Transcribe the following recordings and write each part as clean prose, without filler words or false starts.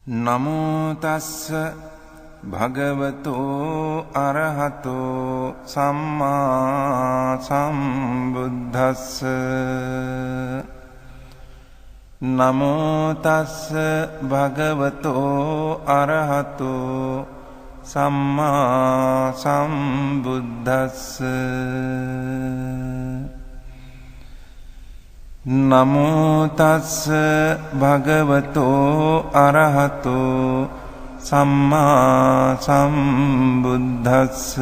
නමෝ තස්ස භගවතෝ අරහතෝ සම්මා සම්බුද්දස්ස නමෝ තස්ස භගවතෝ අරහතෝ සම්මා සම්බුද්දස්ස නමෝ තස්ස භගවතෝ අරහතෝ සම්මා සම්බුද්දස්ස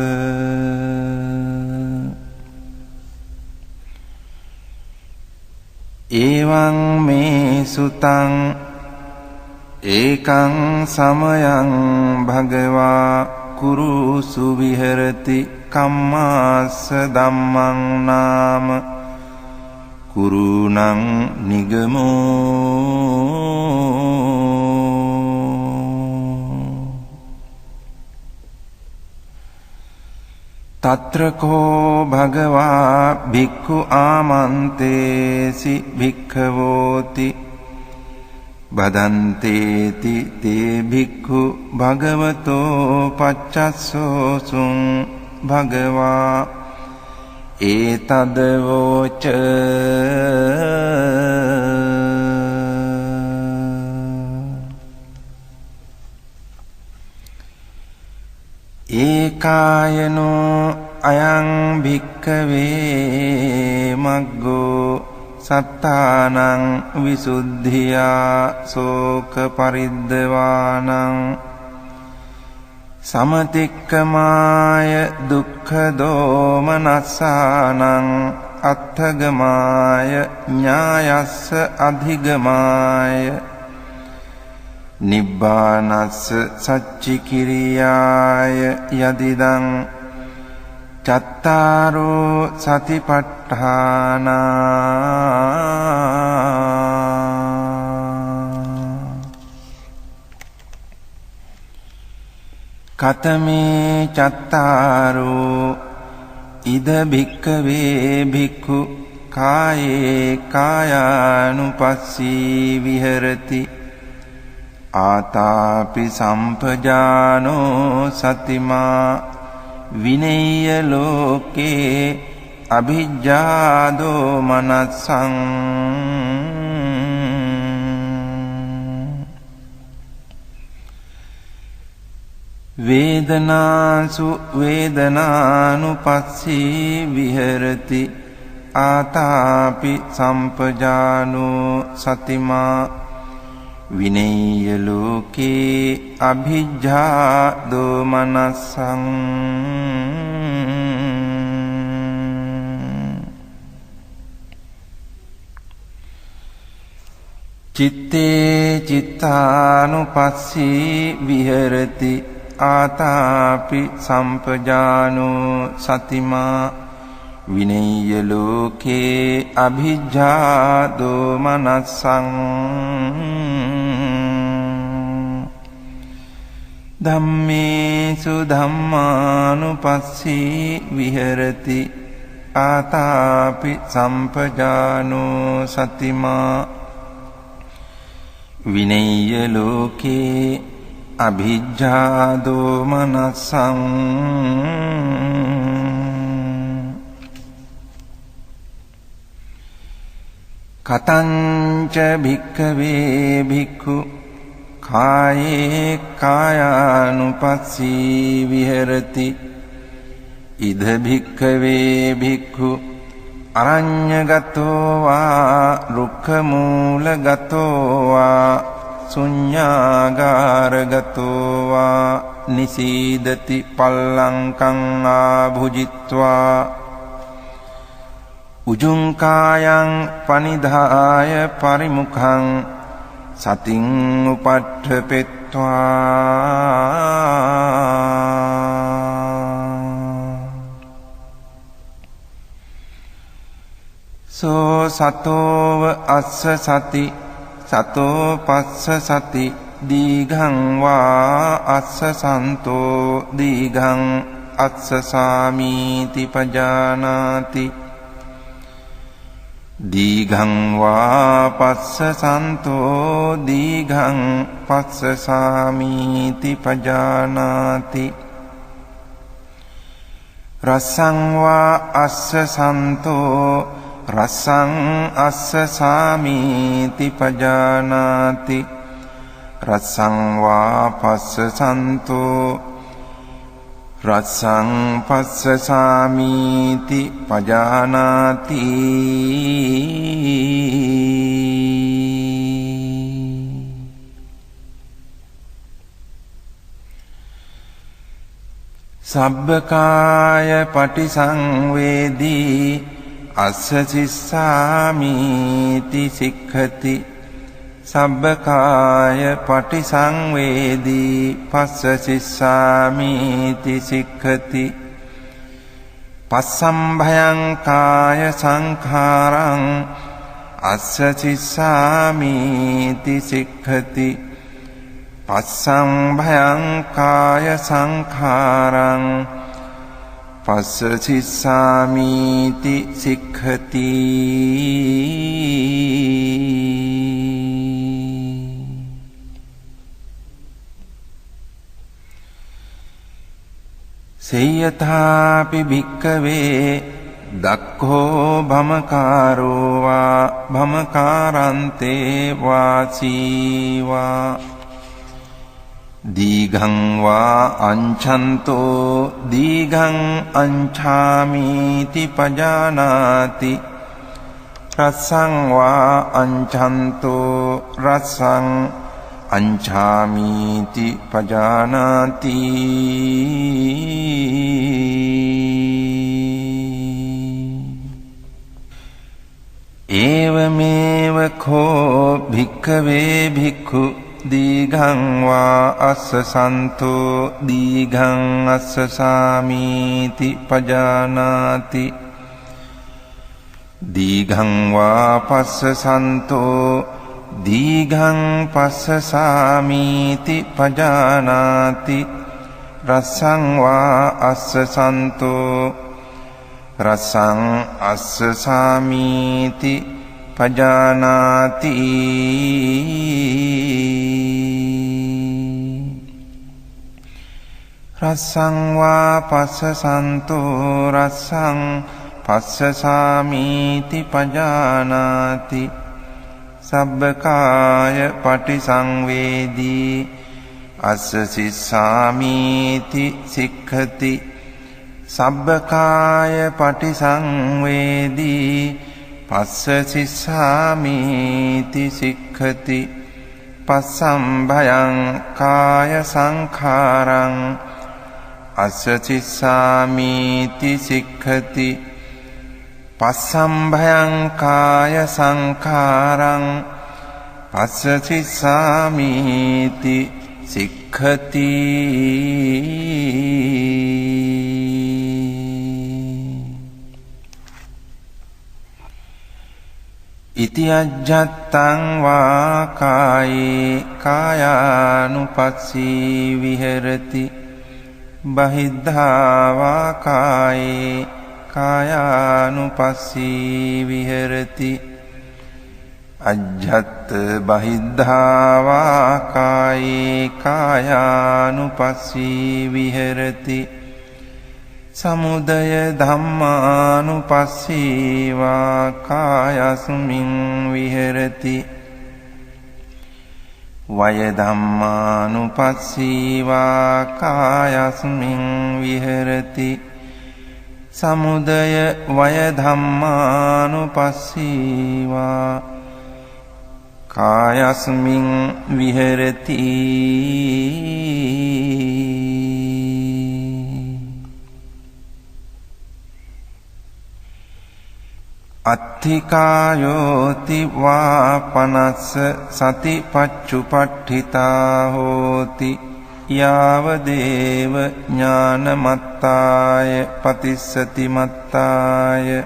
එවං මේ සුතං ඒකං සමයං භගවා කුරුසු විහෙරති කම්මාස්ස ධම්මං නාම කුරුණං නිගමෝ තත්‍රකෝ භගවා භික්ඛු ආමන්තේසි භික්ඛවෝති බදන්තේති තේ භික්ඛු භගවතෝ පච්චස්සෝසුං භගවා ඒතදවෝච ඒකායනෝ අයං භික්ඛවේ මග්ගෝ සත්තානං විසුද්ධියා සෝක පරිද්දවානං සමතික්කමාය දුක්ඛ දෝමනස්සානං අත්ථගමාය ඥායස්ස අධිගමාය නිබ්බානස්ස සච්චිකිරියාය යදිදං චත්තාරෝ සතිපට්ඨානා කතමේ චත්තාරෝ ඉද භික්ඛවේ භික්ඛු කායේ කායානුපස්සී විහෙරති ආතාපි සම්පජානෝ සතිමා විනේය ලෝකේ අභිජ්ජාදෝ මනස්සං වේදනාසු වේදනානුපස්සී විහෙරති ආතාපි සම්පජානෝ සතිමා විනේය ලෝකේ අභිජ්ජා දෝමනස්සං චිත්තේ චිත්තානුපස්සී විහෙරති ආතාපි සම්පජානෝ සතිමා විනේය ලෝකේ අභිජ්ජා දෝමනස්සං ධම්මේසු ධම්මානුපස්සී විහෙරති ආතාපි සම්පජානෝ සතිමා විනේය ලෝකේ අභිජ්ජා දෝමනස්සං කතංච භික්ඛවේ භික්ඛු කායේ කායානුපස්සී විහෙරති ඉද භික්ඛවේ භික්ඛු අරඤ්ඤගතෝ වා රුක්ඛමූලගතෝ වා ශුඤ්ඤාගාරගතෝ වා නිසීදති පල්ලංකං ආභුජිත්වා උජුං කායං පනිදාය පරිමුඛං සතින් උපට්ඨපෙත්වා සෝ සතෝව අස්ස සති සතෝ පස්ස සති දීඝං වා අස්ස සන්තෝ දීඝං අස්ස සාමීති පජානාති දීඝං වා පස්සසන්තෝ දීඝං පස්සසාමීති පජානාති රස්සං වා අස්සසන්තෝ රස්සං අස්සසාමීති පජානාති රස්සං වා පස්සසන්තෝ රස්සං පස්සසාමීති පජානාති සබ්බකාය පටිසංවේදී අස්ස සිස්සාමීති සික්ඛති සබ්බකාය පටිසංවේදී පස්ස සිස්සාමීති සික්ඛති පස්සම්භයං කාය සංඛාරං අස්ස සිස්සාමීති සික්ඛති පස්සම්භයං කාය සංඛාරං පස්ස සිස්සාමීති සික්ඛති සේයථාපි භික්ඛවේ දක්ඛෝ භමකාරෝ වා භමකාරන්තේ වාසීවා දීඝං වා අංඡන්තෝ දීඝං අංඡාමීති පජානාති රස්සං වා අංඡන්තෝ රස්සං අංඡාමීති පජානාති ඒවමේව කෝ භික්ඛවේ භික්ඛු දීඝං වා අස්සසන්තෝ දීඝං අස්සසාමීති පජානාති දීඝං වා පස්සසන්තෝ දීඝං පස්සසාමීති පජානාති රස්සං වා අස්සසන්තෝ රස්සං අස්සසාමීති පජානාති රස්සං වා පස්සසන්තෝ රස්සං පස්සසාමීති පජානාති සබ්බකාය පටිසංවේදී අස්ස සිස්සාමීති සික්ඛති සබ්බකාය පටිසංවේදී පස්ස සිස්සාමීති සික්ඛති පස්සම්භයං කාය සංඛාරං අස්ස සිස්සාමීති සික්ඛති පස්සම්භයං කාය සංඛාරං පස්ස සිස්සාමීති සික්ඛති ඉති අජ්ජත්තං වා කායේ කායානුපස්සී විහෙරති බහිද්ධා වා කායේ කායානුපස්සී විහෙරති අජ්ජත් බහිද්ධා වා කායේ කායානුපස්සී විහෙරති සමුදය ධම්මානුපස්සී වා කායස්මින් විහෙරති වය ධම්මානුපස්සී වා කායස්මින් විහෙරති සමුදය වය ධම්මානුපස්සී වා කායස්මින් විහෙරති අත්ථිකායෝති වා පනස්ස සතිපච්චුපට්ඨිතා හෝති යාව දේව ඥානමත්තාය පතිස්සති මත්තාය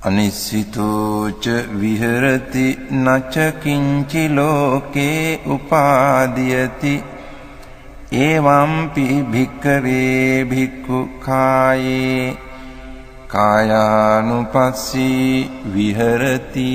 අනිසිතෝච විහෙරති නච කිංචි ලෝකේ උපාදීයති එවම්පි භික්ඛවේ භික්ඛු කායේ කායානුපස්සී විහෙරති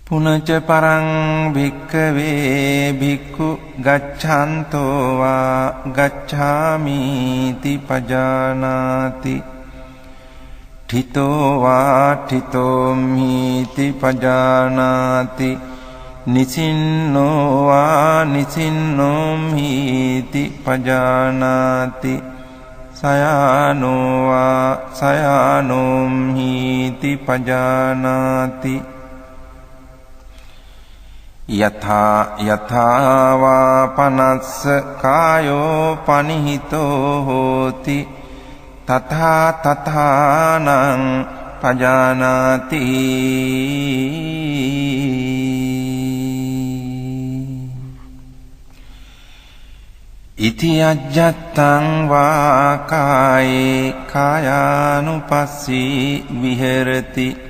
පුනච පරං භික්ඛවේ භික්ඛු ගච්ඡන්තෝ වා ගච්ඡාමිති පජානාති ඨිතෝ වා ඨිතෝමිති පජානාති නිසින්නෝ වා නිසින්නෝමිති පජානාති සයානෝ වා සයානෝමිති පජානාති යථා යථා වා පනස්ස කායෝ පනිහිතෝ හෝති තථා තථානං පජානාති ඉති අජ්ජත්තං වා කායේ කායානුපස්සී විහෙරති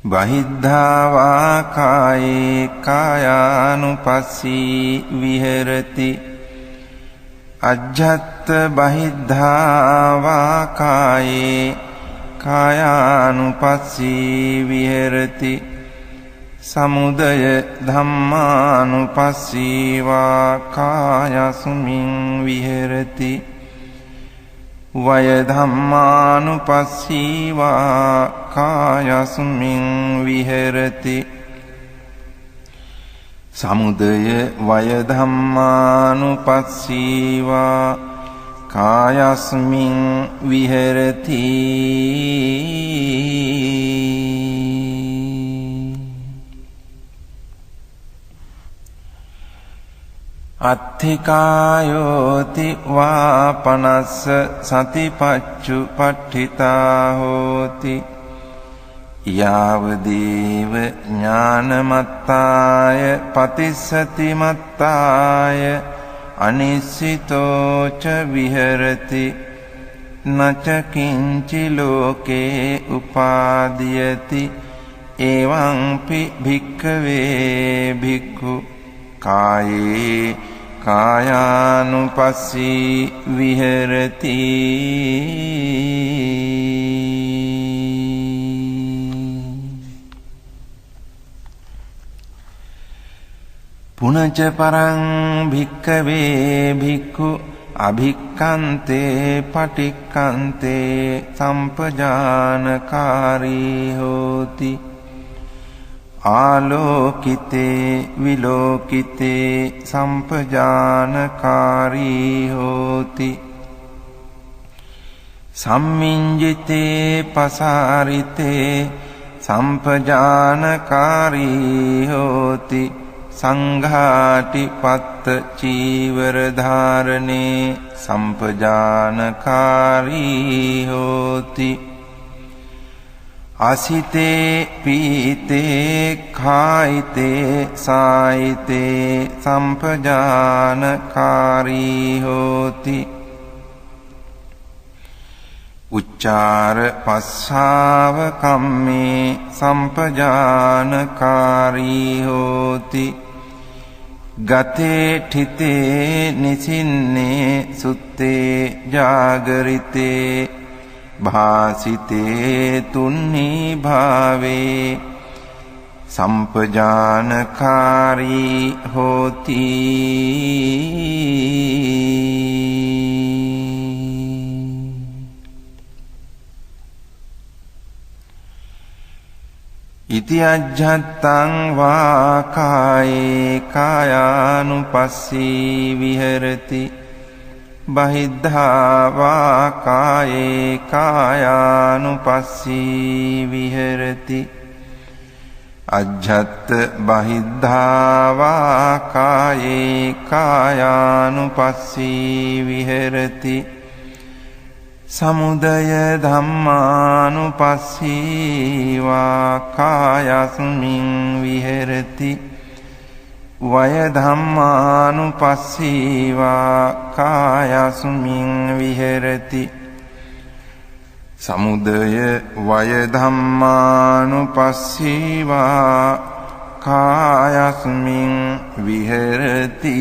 බහිද්ධා වා කායේ කායානුපස්සී විහෙරති අජ්ජත් බහිද්ධා වා කායේ කායානුපස්සී විහෙරති සමුදය ධම්මානුපස්සී වා කායස්මින් විහෙරති වය ධම්මානුපස්සී වා කායස්මින් විහෙරති සමුදය වය ධම්මානුපස්සී වා කායස්මින් විහෙරති අත්ථිකායෝති වා පනස්ස සතිපච්චු පට්ඨිතා හෝති යාවදේව ඥානමත්තාය පතිස්සති මත්තාය අනිස්සිතෝ ච විහෙරති නච කිංචි ලෝකේ උපාදීයති එවං පි භික්ඛවේ භික්ඛු කායේ කායානුපස්සී විහෙරති පුනච පරං භික්ඛවේ භික්ඛු අභික්ඛන්තේ පටික්ඛන්තේ සම්පජානකාරී හෝති ආලෝකිතේ විලෝකිතේ සම්පජානකාරී හෝති සම්මිඤ්ජිතේ පසාරිතේ සම්පජානකාරී හෝති සංඝාටිපත්ත චීවර ධාරණේ සම්පජානකාරී හෝති අසිතේ පීතේ කායිතේ සායිතේ සම්පජානකාරී හෝති උච්චාර පස්සාව කම්මේ සම්පජානකාරී හෝති ගතේ ඨිතේ නිසින්නේ සුත්තේ ජාගරිතේ භාසිතේ තුන්නි භාවේ සම්පජානකාරී හෝති ඉති අජ්ජත්තං වා කායේ කායානුපස්සී විහෙරති බහිද්ධා වා කායේ කායානුපස්සී විහෙරති අජ්ජත් බහිද්ධා වා කායේ කායානුපස්සී විහෙරති සමුදය ධම්මානුපස්සී වා කායස්මින් විහෙරති වය ධම්මානුපස්සී වා කායස්මින් විහෙරති සමුදය වය ධම්මානුපස්සී වා කායස්මින් විහෙරති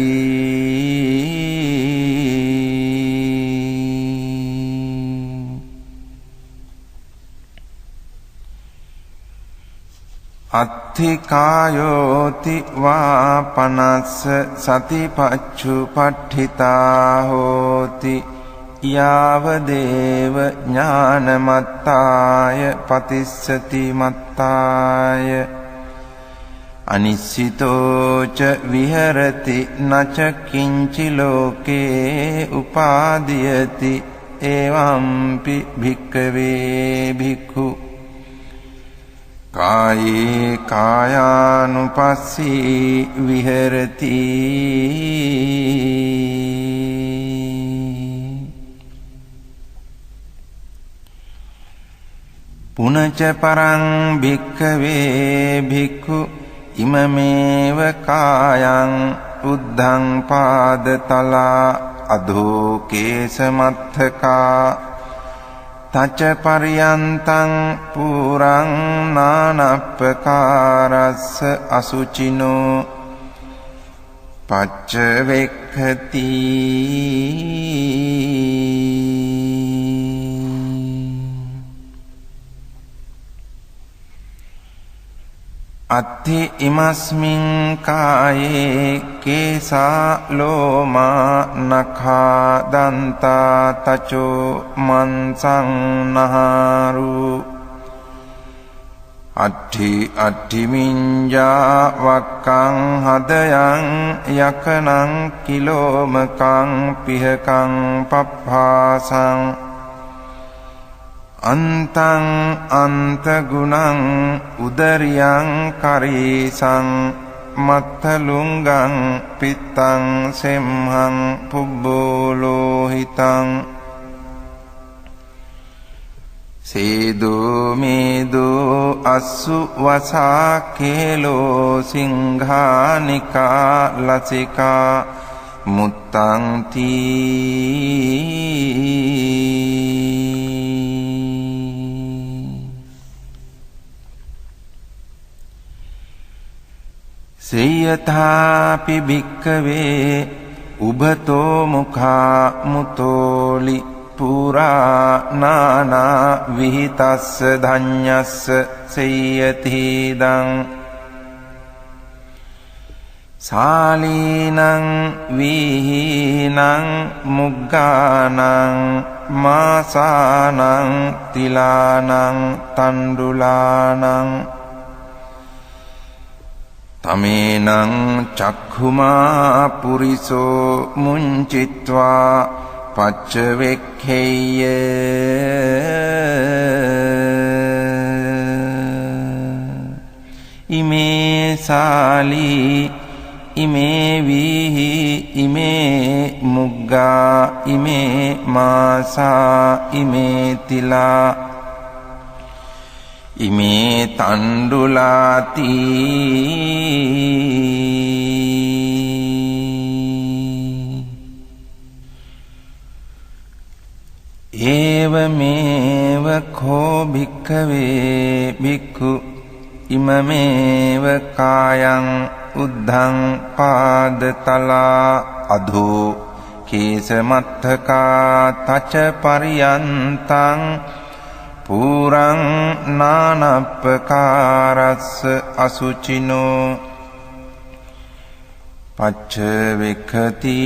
අත්ථිකායෝති වා පනස්ස සතිපච්චුපට්ඨිතා හෝති යාව දේව ඥානමත්තාය පතිස්සති මත්තාය අනිස්සිතෝ ච විහෙරති නච කිංචි ලෝකේ උපාදීයති එවම්පි භික්ඛවේ භික්ඛු කායේ කායානුපස්සී විහෙරති පුනච පරං භික්ඛවේ භික්ඛු ඉමමේව කායං උද්ධං පාදතලා අධෝ කේසමත්තකා තච පරියන්තං පුරං නානප්පකාරස්ස අසුචිනෝ පච්ච වෙක්ඛති අත්ථි ඉමස්මින් කායේ කේසා ලෝමා නඛා දන්තා තචෝ මන්සං නහාරු අට්ඨි මිඤ්ඤා වක්කං හදයන් යකනං කිලෝමකං පිහකං පප්පාසං අන්තං අන්තගුණං උදරියං කරීසං මත්තලුංගං පිත්තං සෙම්හං පුබ්බෝලෝහිතං සේදෝ මේදෝ අස්සු වසා කේලෝ සිංහානිකා ලසිකා මුත්තං සේයථාපි භික්ඛවේ උභතෝ මුඛා මුතෝලි පුරා නානා විහිතස්ස ධඤ්ඤස්ස සේයතිදං සාලීනං විහීනං මුග්ගානං මාසානං තිලානං තණ්ඩුලානං තමේනං චක්ඛුමා පුරිසෝ මුංචිත්වා පච්චවෙක්ඛේය ඉමේ සාලී ඉමේ වීහි ඉමේ මුග්ගා ඉමේ මාසා ඉමේ තිලා ඉමේ තණ්ඩුලාති ඒවමේව කෝ භික්ඛවේ භික්ඛු ඉමමේව කායං උද්ධං පාදතලා අධෝ කේසමත්තකා තච පරියන්තං පුරං නානප්පකාරස්ස අසුචිනෝ පච්ච වෙක්ඛති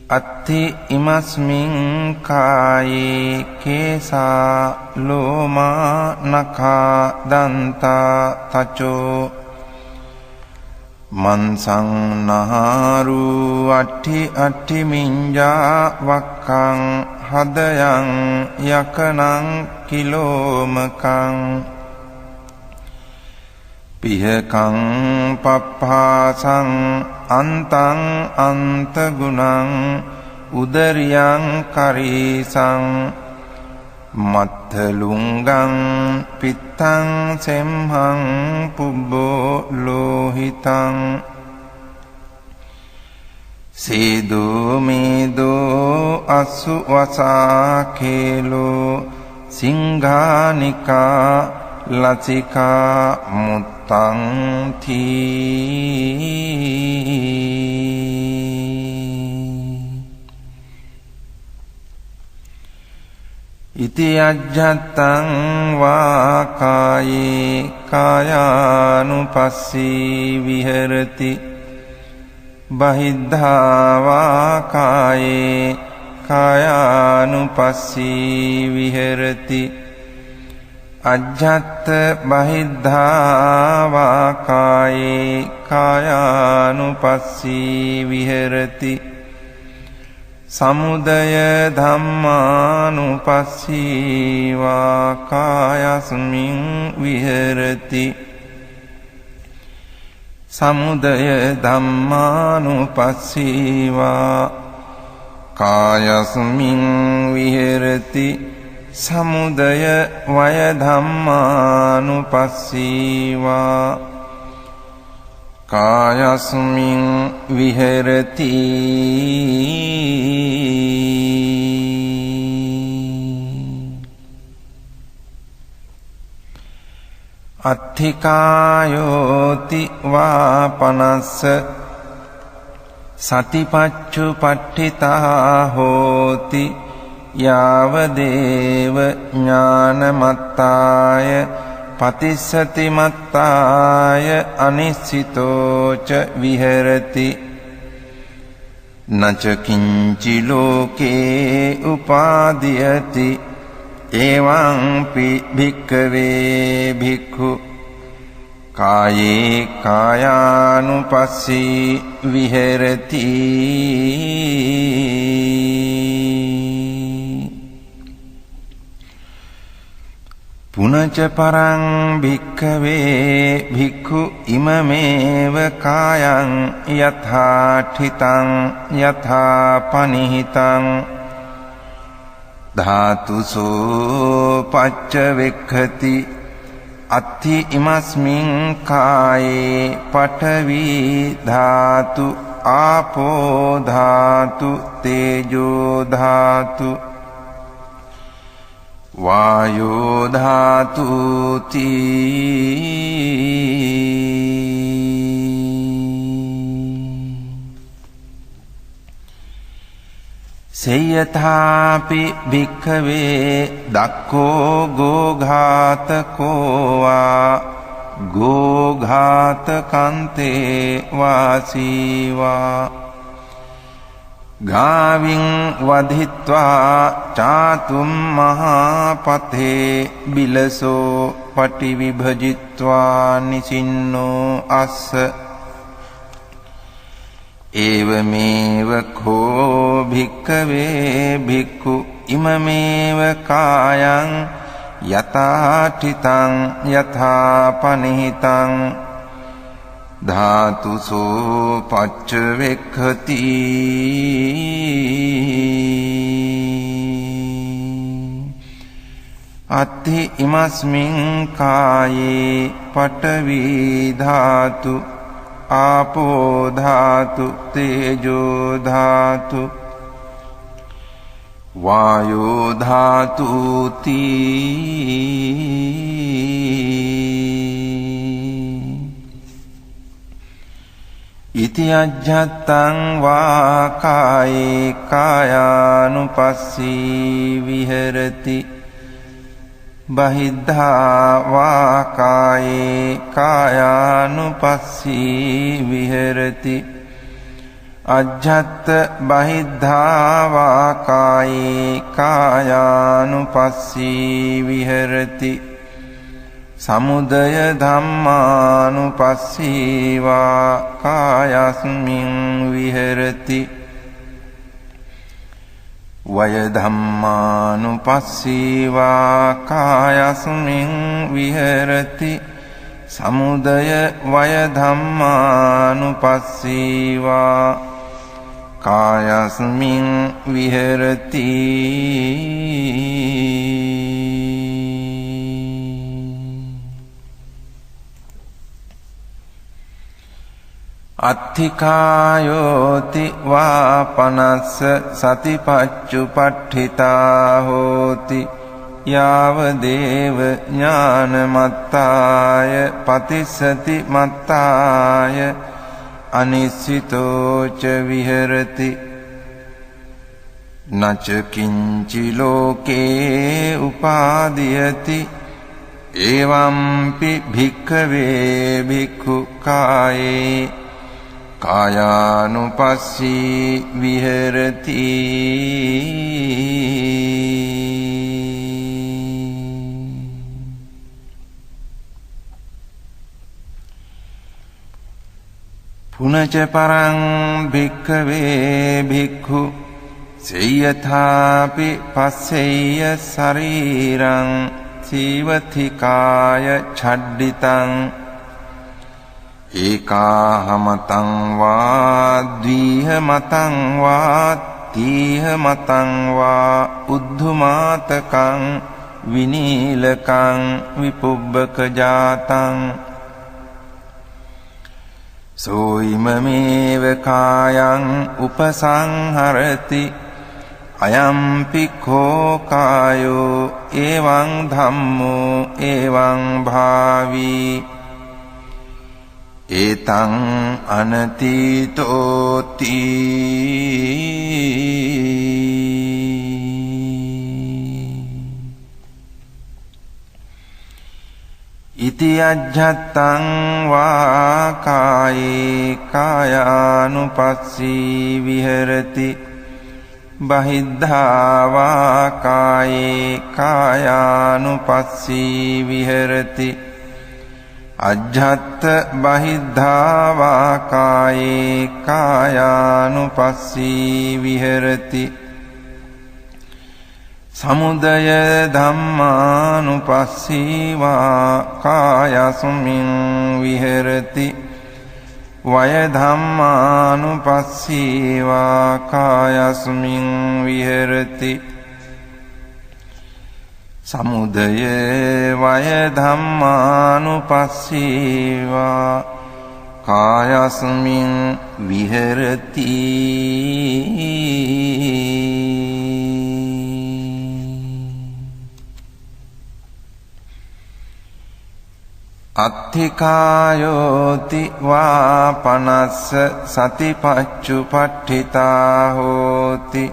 අත්ථි ඉමස්මින් කායේ කේසා ලෝමා නඛා දන්තා තචෝ මන්සං නහාරු අට්ඨි මිඤ්ඤා වක්කං හදයන් යකනං කිලෝමකං පිහකං පප්පාසං අන්තං අන්තගුණං උදරියං කරීසං මත්තලුංගං පිත්තං සෙම්හං පුබ්බෝ ලෝහිතං සේදෝ මේදෝ අස්සු වසා කේලෝ සිංහානිකා ලසිකා මුත්තං තී ඉති අජ්ජත්තං වා කායේ කායානුපස්සී විහෙරති බහිද්ධා වා කායේ කායානුපස්සී විහෙරති අජ්ජත්ත බහිද්ධා වා කායේ කායානුපස්සී විහෙරති සමුදය ධම්මානුපස්සී වා කායස්මින් විහෙරති සමුදය ධම්මානුපස්සී වා කායස්මින් විහෙරති සමුදය වය ධම්මානුපස්සී වා කායස්මින් විහෙරති අත්ථිකායෝති වාපනස්ස සතිපච්චුපට්ඨිතා හෝති යාවදේව ඥානමත්තාය පතිස්සති මත්තාය අනිස්සිතෝච විහෙරති නච කිංචි ලෝකේ උපාදීයති එවං භික්ඛවේ භික්ඛු කායේ කායානුපස්සී විහෙරති පුනච පරං භික්ඛවේ භික්ඛු ඉමමේව කායං යථාඨිතං යථාපනිහිතං ධාතුසෝ පච්චවෙක්ඛති අත්ථි ඉමස්මින් කායේ පඨවි ධාතු ආපෝ ධාතු තේජෝ ධාතු වායෝ ධාතු සේයථාපි භික්ඛවේ දක්ඛෝ ගෝඝාතකෝ වා ගෝඝාතකන්තේ වාසීවා ගාවින් වධිත්වා චාතුම් මහාපතේ බිලසෝ පටිවිභජිත්වා නිසින්නෝ අස්ස ඒවමේව කෝ භික්ඛවේ භික්ඛු ඉමමේව කායං යථාඨිතං යථාපනිහිතං ධාතුසෝ පච්චවෙක්ඛති අත්ථි ඉමස්මින් කායේ පඨවි ධාතු ආපෝ ධාතු තේජෝ ධාතු වායෝ ධාතු ඉති අජ්ජත්තං වා කායේ කායානුපස්සී විහෙරති බහිද්ධා වා කායේ කායානුපස්සී විහෙරති අජ්ජත් බහිද්ධා වා කායේ කායානුපස්සී විහෙරති සමුදය ධම්මානුපස්සී වා කායස්මින් විහෙරති වය ධම්මානුපස්සී වා කායස්මින් විහෙරති සමුදය වය ධම්මානුපස්සී වා කායස්මින් විහෙරති අත්ථිකායෝති වාපනස්ස සතිපච්චුපට්ඨිතා හෝති යාවදේව ඥානමත්තාය පතිස්සති මත්තාය අනිස්සිතෝ ච විහෙරති නච කිංචි ලෝකේ උපාදීයති එවම්පි භික්ඛවේ භික්ඛු කායේ කායානුපස්සී විහෙරති පුනච පරං භික්ඛවේ භික්ඛු සේයථාපි පස්සෙය්‍ය ශරීරං සීවතිකාය ඡඩ්ඩිතං ඒකාහමතං වා ද්විහමතං වා තීහමතං වා උද්ධමාතකං විනීලකං විපුබ්බක ජාතං සෝයිමමේව කායං උපසංහරති අයම්පි කෝ කායෝ එවං ධම්මෝ එවං භාවී ඒතං අනතීතෝති ඉති අජ්ජත්තං වා කායේ කායානුපස්සී විහෙරති බහිද්ධා වා කායේ කායානුපස්සී විහෙරති අජ්ජත් බහිද්ධා වා කායේ කායානුපස්සී විහෙරති සමුදය ධම්මානුපස්සී වා කායස්මින් විහෙරති වය ධම්මානුපස්සී වා කායස්මින් විහෙරති සමුදය වය ධම්මානුපස්සී වා කායස්මින් විහෙරති අත්ථිකායෝති වා පනස්ස සතිපච්චුපට්ඨිතා හෝති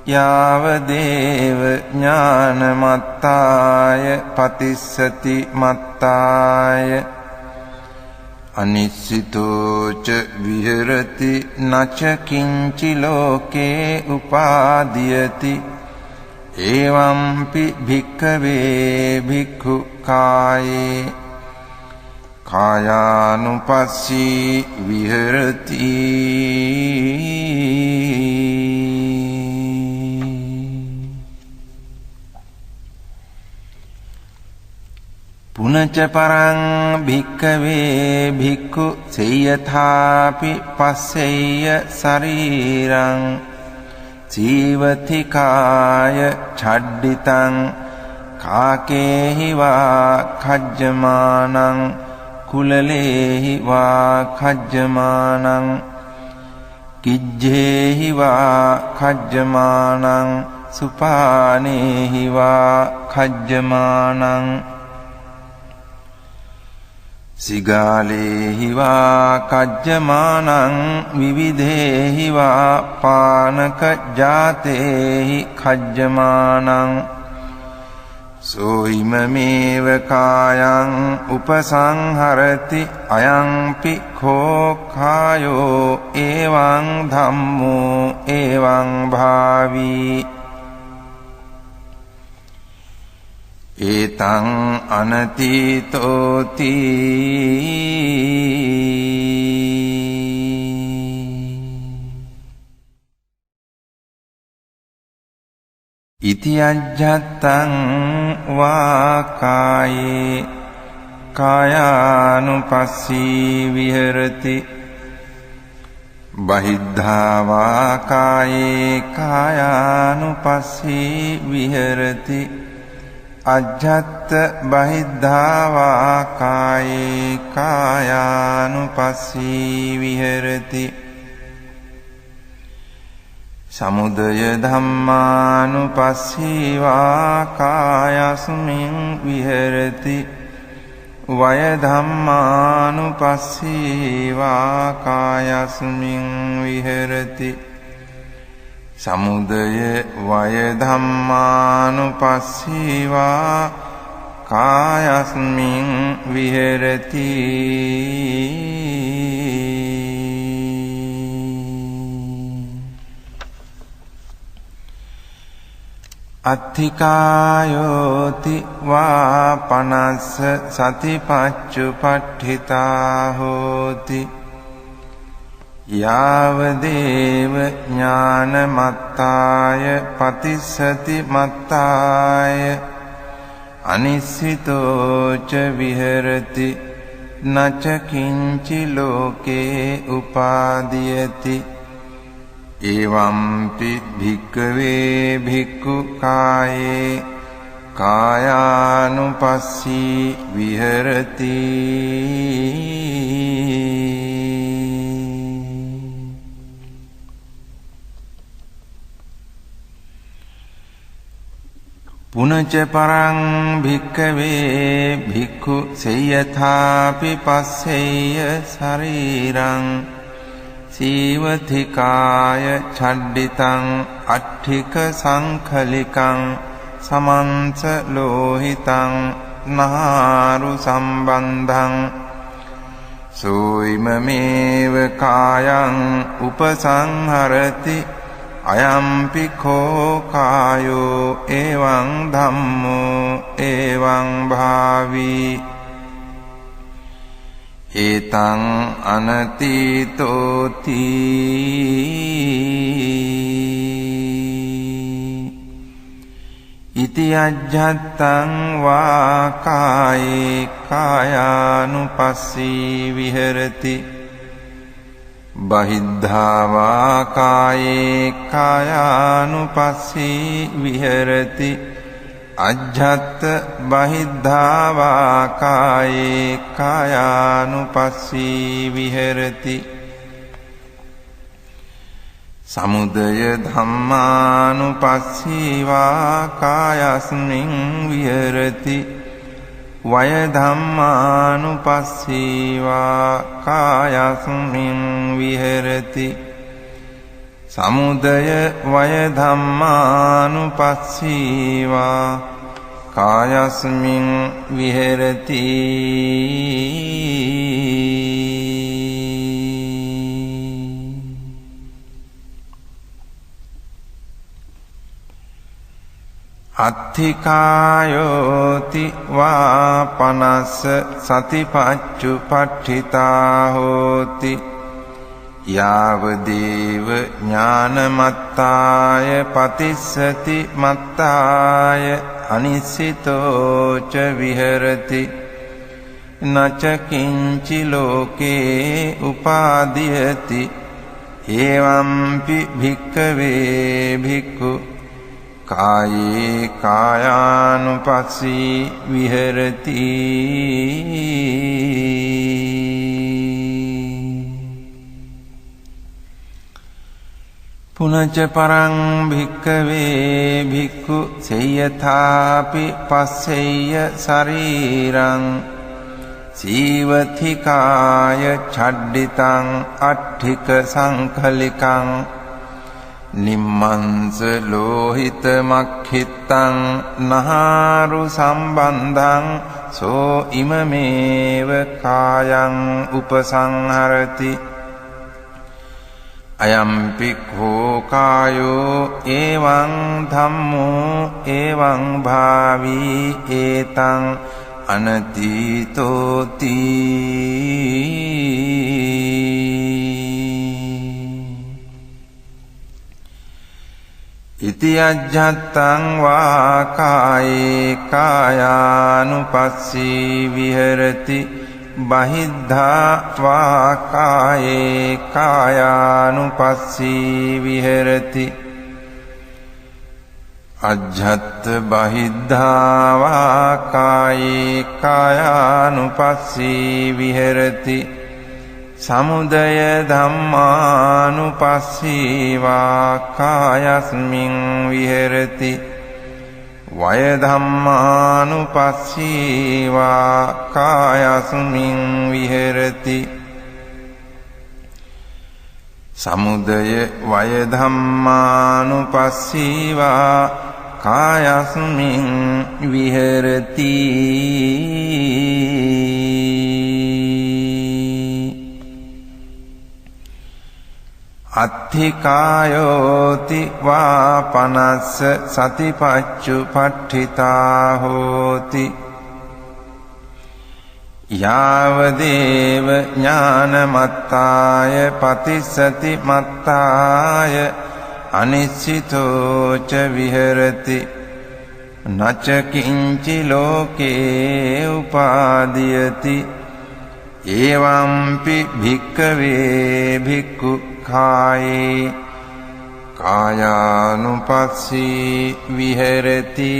යාවදේව ඥානමත්තාය පතිස්සති මත්තාය අනිස්සිතෝ ච විහෙරති නච කිංචි ලෝකේ උපාදීයති එවම්පි භික්ඛවේ භික්ඛු කායේ කායානුපස්සී විහෙරති පුනච පරං භික්ඛවේ භික්ඛු සේයථාපි පස්සෙය්‍ය ශරීරං ජීවතිකාය ඡඩ්ඩිතං කාකේහි වා khajjamaනං කුලලේහි වා khajjamaනං කිජ්ජේහි වා khajjamaනං සුපානේහි වා khajjamaනං සිගාලේහි වා khajjamaනං විවිධේහි වා පානක ජාතේහි khajjamaනං සෝයිමමේව කායං උපසංහරති අයංපි කෝ කායෝ එවං ධම්මෝ එවං භාවී ඒතං අනතීතෝති ඉති අජ්ජත්තං වා කායේ කායානුපස්සී විහෙරති බහිද්ධා වා කායේ කායානුපස්සී විහෙරති අජ්ජත් බහිද්ධා වා කායේ කායානුපස්සී විහෙරති සමුදය ධම්මානුපස්සීවා කායස්මින් විහෙරති වය ධම්මානුපස්සීවා කායස්මින් විහෙරති සමුදය වය ධම්මානුපස්සීවා කායස්මින් විහෙරති අත්ථිකායෝති වා පනස්ස සතිපච්චුපට්ඨිතා හෝති යාවදේව ඥානමත්තාය පතිස්සති මත්තාය අනිස්සිතෝච විහෙරති නච කිංචි ලෝකේ උපාදීයති එවම්පි භික්ඛවේ භික්ඛු කායේ කායානුපස්සී විහෙරති පුනච පරං භික්ඛවේ භික්ඛු සේයථාපි පස්සෙය්‍ය ශරීරං සීවතිකාය ඡඩ්ඩිතං අට්ඨික සංඛලිකං සමන්ස ලෝහිතං නහාරු සම්බන්ධං සෝයිමමේව කායං උපසංහරති අයම්පි කෝ කායෝ එවං ධම්මෝ එවං භාවී ඒතං අනතීතෝති ඉති අජ්ජත්තං වා කායේ කායානුපස්සී විහෙරති බහිද්ධා වා කායේ කායානුපස්සී විහෙරති අජ්ජත් බහිද්ධා වා කායේ කායානුපස්සී විහෙරති සමුදය ධම්මානුපස්සීවා කායස්මින් විහෙරති වය ධම්මානුපස්සීවා කායස්මින් විහෙරති සමුදය වය ධම්මානුපස්සීවා කායස්මින් විහෙරති අත්ථිකායෝති වා පනස්ස සතිපච්චුපට්ඨිතා හෝති යාවදේව ඥානමත්තාය පතිස්සති මත්තාය අනිස්සිතෝච විහෙරති නච කිංචි ලෝකේ උපාදීයති එවම්පි භික්ඛවේ භික්ඛු කායේ කායානුපස්සී විහෙරති පුනච පරං භික්ඛවේ භික්ඛු සේයථාපි පස්සෙය්‍ය ශරීරං සීවතිකාය ඡඩ්ඩිතං අට්ඨික සංඛලිකං නිම්මංස ලෝහිත මක්ඛිත්තං නහාරු සම්බන්ධං සෝ ඉමමේව කායං උපසංහරති අයම්පි කෝ කායෝ එවං ධම්මෝ එවං භාවී ඒතං අනතීතෝති ඉති අජ්ජත්තං වා කායේ කායානුපස්සී විහෙරති බහිද්ධා වා කායේ කායානුපස්සී විහෙරති අජ්ජත් බහිද්ධා වා කායේ කායානුපස්සී විහෙරති සමුදය ධම්මානුපස්සීවා කායස්මින් විහෙරති වය ධම්මානුපස්සීවා කායස්මින් විහෙරති සමුදය වය ධම්මානුපස්සීවා කායස්මින් විහෙරති අත්ථිකායෝති වා පනස්ස සතිපච්චුපට්ඨිතා හෝති යාවදේව ඥානමත්තාය පතිස්සති මත්තාය අනිශ්චිතෝ ච විහෙරති නච කිංචි ලෝකේ උපාදීයති එවම්පි භික්ඛවේ භික්ඛු කායේ කායානුපස්සී විහෙරති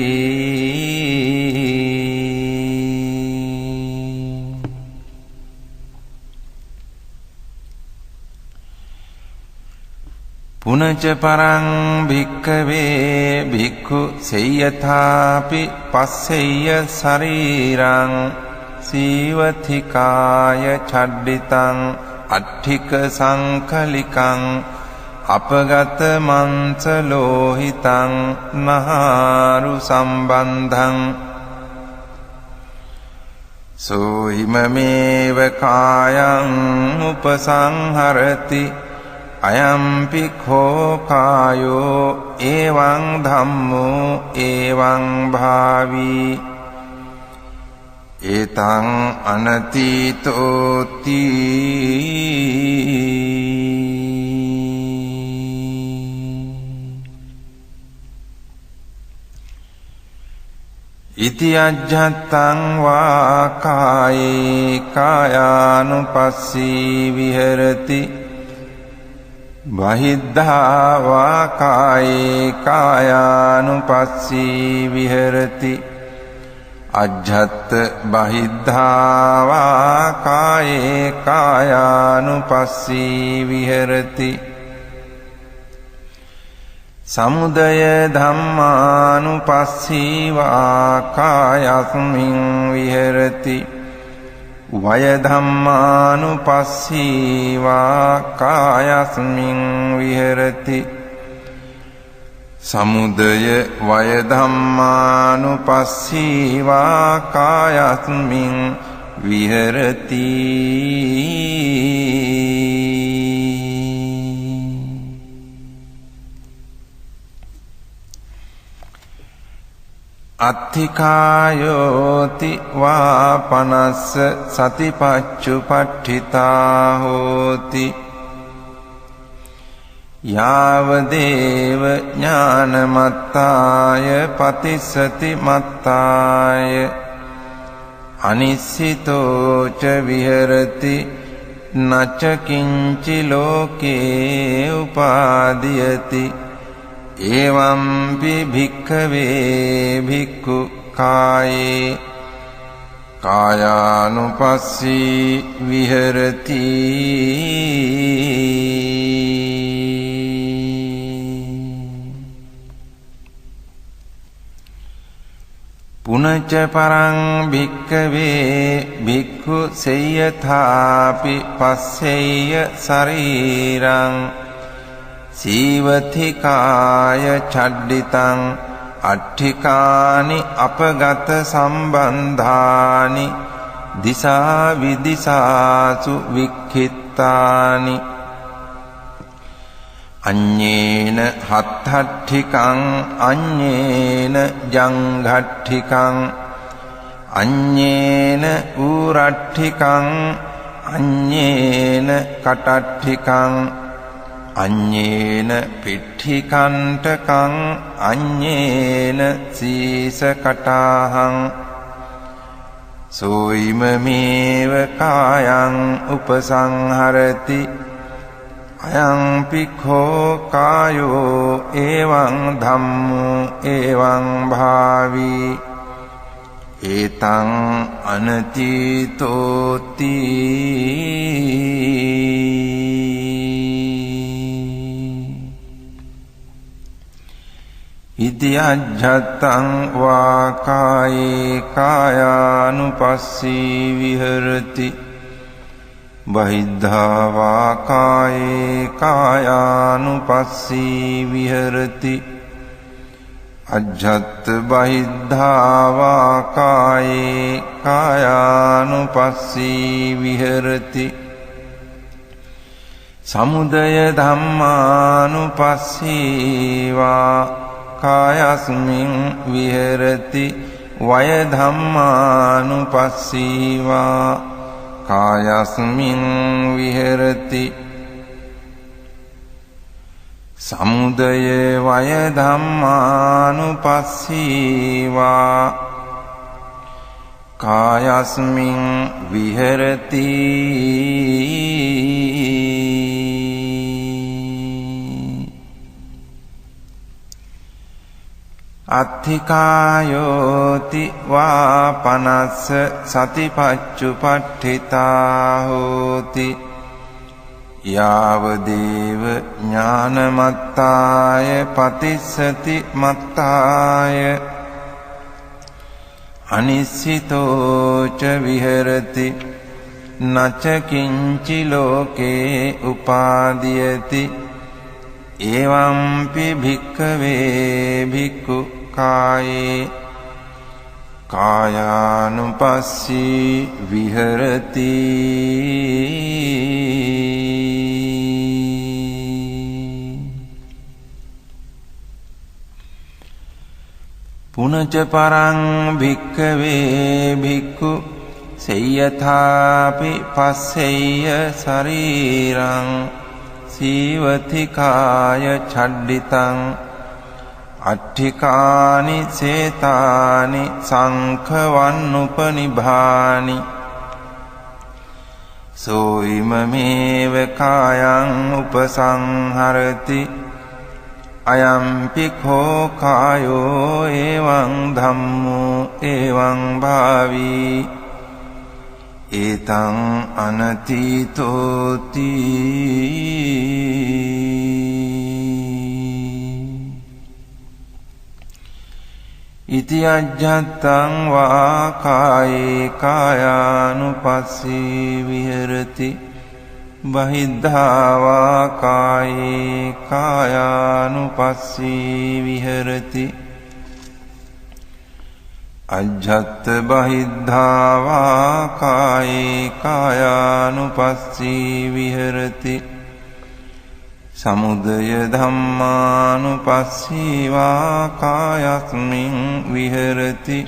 පුනච පරං භික්ඛවේ භික්ඛු සේයථාපි පස්සෙය්‍ය ශරීරං සීවතිකාය චඩ්ඩිතං අට්ඨික සංකලිකං අපගත මන්ස ලෝහිතං නහාරු සම්බන්ධං සෝහිමමේව කායං උපසංහරති අයම්පි khෝ කායෝ එවං ධම්මෝ එවං භාවී ඒතං අනතීතෝති ඉති අජ්ජත්තං වා කායේ කායානුපස්සී විහෙරති බහිද්ධා වා කායේ කායානුපස්සී විහෙරති අජ්ජත් බහිද්ධා වා කායේ කායානුපස්සී විහෙරති සමුදය ධම්මානුපස්සීවා කායස්මින් විහෙරති වය ධම්මානුපස්සීවා කායස්මින් විහෙරති සමුදය වය ධම්මානුපස්සීවා කායස්මින් විහෙරති අත්ථිකායෝති වා පනස්ස සතිපච්චුපට්ඨිතා හෝති යාවදේව ඥානමත්තාය පතිස්සති මත්තාය අනිශ්චිතෝ ච විහෙරති නච කිංචි ලෝකේ උපාදීයති එවම්පි භික්ඛවේ භික්ඛු කායේ කායානුපස්සී විහෙරති පුනච පරං භික්ඛවේ භික්ඛු සේයථාපි පස්සෙය්‍ය ශරීරං සීවතිකාය චඩ්ඩිතං අට්ඨිකානි අපගත සම්බන්ධානි දිසා විදිසාසු වික්ඛිත්තානි අඤ්ඤේන හත්ථට්ඨිකං අඤ්ඤේන ජංඝට්ඨිකං අඤ්ඤේන ඌරට්ඨිකං අඤ්ඤේන කටට්ඨිකං අඤ්ඤේන පිට්ඨිකණ්ඨකං අඤ්ඤේන සීසකටාහං සෝයිමමේව කායං උපසංහරති අයං පික්ඛෝ කායෝ එවං ධම්මෝ එවං භාවී ඒතං අනතීතෝති ඉදියජ්ජත්තං වා කායේ කායානුපස්සී විහෙරති බහිද්ධා වා කායේ කායානුපස්සී විහෙරති අජ්ජත් බහිද්ධා වා කායේ කායානුපස්සී විහෙරති සමුදය ධම්මානුපස්සී වා කායස්මින් විහෙරති වය ධම්මානුපස්සී වා කායස්මින් විහෙරති සමුදය වය ධම්මානුපස්සී වා කායස්මින් විහෙරති අත්ථිකායෝති වා පනස්ස සතිපච්චුපට්ඨිතා හෝති යාවදේව ඥානමත්තාය පතිස්සති මත්තාය අනිස්සිතෝච විහෙරති නච කිංචි ලෝකේ උපාදීයති එවම්පි භික්ඛවේ භික්ඛු කායේ කායානුපස්සී විහෙරති පුනච පරං භික්ඛවේ භික්ඛු සේයථාපි පස්සෙය්‍ය ශරීරං සීවතිකාය ඡඩ්ඩිතං අට්ඨිකානි සේතානි සංඛවන්නුපනිභානි සෝයිමමේව කායං උපසංහරති අයම්පි කෝ කායෝ එවං ධම්මෝ එවං භාවී ඒතං අනතීතෝති ඉති අජ්ජත්තං වා කායේ කායානුපස්සී විහෙරති බහිද්ධා වා කායේ කායානුපස්සී විහෙරති අජ්ජත් බහිද්ධා වා කායේ කායානුපස්සී විහෙරති සමුදය ධම්මානුපස්සී වා කායස්මින් විහෙරති